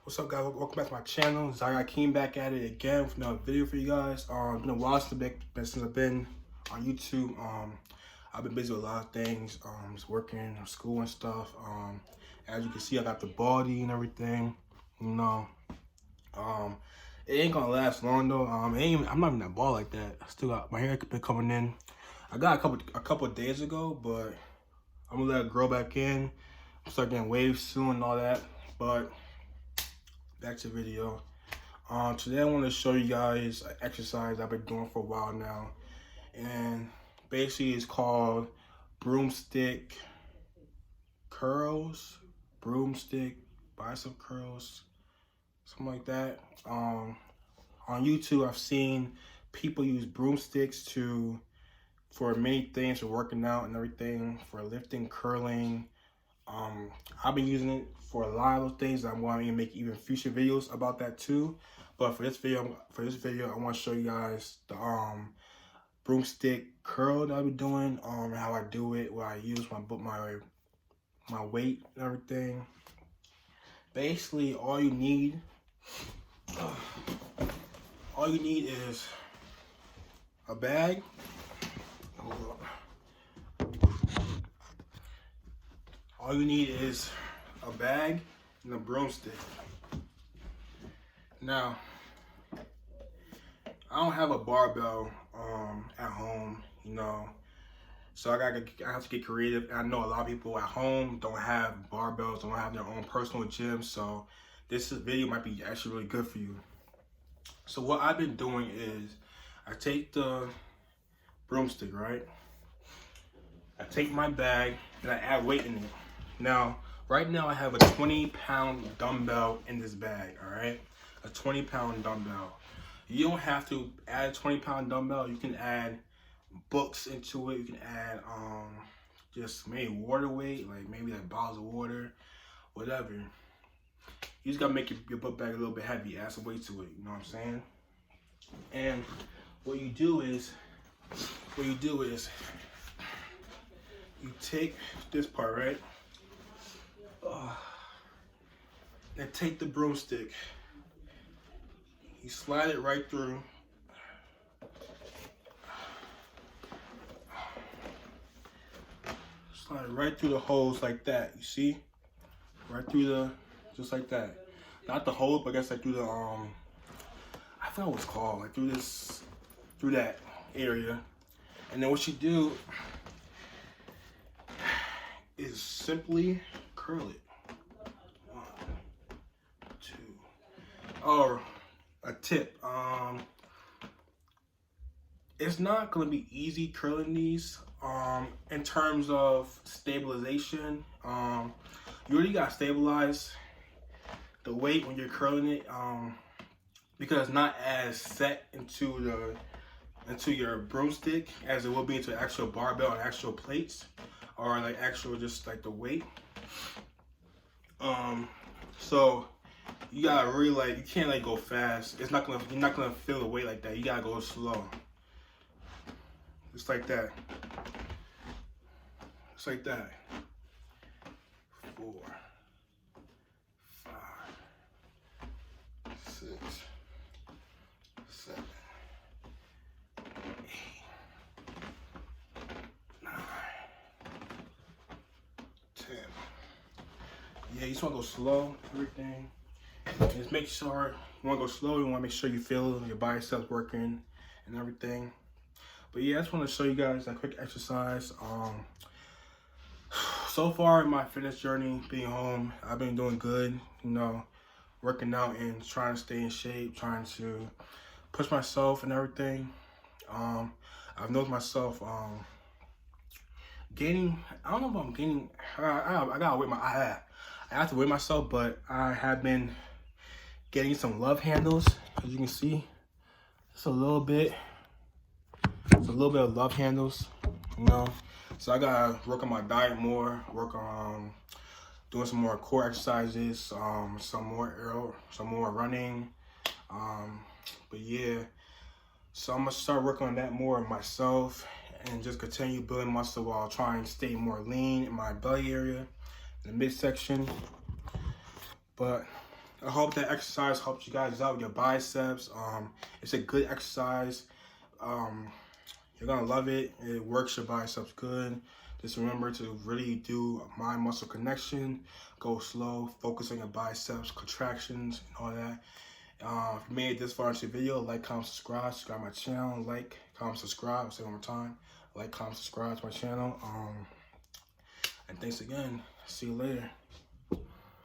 What's up, guys? Welcome back to my channel. I came back at it again with another video for you guys. Been a while since I've been on YouTube. I've been busy with a lot of things. Just working, school and stuff. As you can see, I got the body and everything. You know, it ain't gonna last long though. I'm not even that bald like that. I still got my hair been coming in. I got a couple of days ago, but I'm gonna let it grow back in. Start getting waves soon and all that, but. Back to the video. Today I want to show you guys an exercise I've been doing for a while now, and basically it's called broomstick curls, broomstick bicep curls, something like that. On YouTube I've seen people use broomsticks for many things, for working out and everything, for lifting, curling. I've been using it for a lot of those things. I'm going to make even future videos about that too. But for this video, I want to show you guys the broomstick curl that I've been doing. How I do it, what I use when I put my weight and everything. Basically, all you need is a bag. All you need is a bag and a broomstick. Now, I don't have a barbell at home, you know, so I have to get creative. I know a lot of people at home don't have barbells, don't have their own personal gym, so this video might be actually really good for you. So what I've been doing is I take the broomstick, right? I take my bag and I add weight in it. Now, right now I have a 20-pound dumbbell in this bag, all right? A 20-pound dumbbell. You don't have to add a 20-pound dumbbell. You can add books into it. You can add just maybe water weight, maybe bottles of water, whatever. You just gotta make your book bag a little bit heavy, add some weight to it, you know what I'm saying? And what you do is you take this part, right? And take the broomstick, you slide it right through, the holes like that, you see? Right through just like that. Not the hole, but I guess through the, I forgot what it's called, through that area. And then what you do is simply curl it. 1, 2. Oh, a tip. It's not gonna be easy curling these. In terms of stabilization, you really gotta stabilize the weight when you're curling it, because it's not as set into your broomstick as it will be into actual barbell and actual plates, or actual just the weight. So you gotta really you can't go fast. You're not gonna feel the weight like that. You gotta go slow. Just like that. Just like that. 4, 5, 6, 7, 8, 9, 10. Yeah, you just want to go slow, everything. Just make sure you want to go slow. You want to make sure you feel your biceps working and everything. But yeah, I just want to show you guys a quick exercise. So far in my fitness journey, being home, I've been doing good. You know, working out and trying to stay in shape, trying to push myself and everything. I've noticed myself gaining. I don't know if I'm gaining. I gotta weigh I have to weigh myself, but I have been getting some love handles, as you can see. It's a little bit of love handles, you know. So I gotta work on my diet more, work on doing some more core exercises, some more running. But yeah, so I'm gonna start working on that more myself and just continue building muscle while trying to stay more lean in my belly area, in the midsection. But I hope that exercise helps you guys out with your biceps. It's a good exercise. Um, you're gonna love it. It works your biceps good. Just remember to really do mind muscle connection. Go slow. Focus on your biceps, contractions, and all that. If you made it this far into the video, like, comment, subscribe my channel. Like, comment, subscribe. I'll say it one more time. Like, comment, subscribe to my channel. And thanks again. See you later.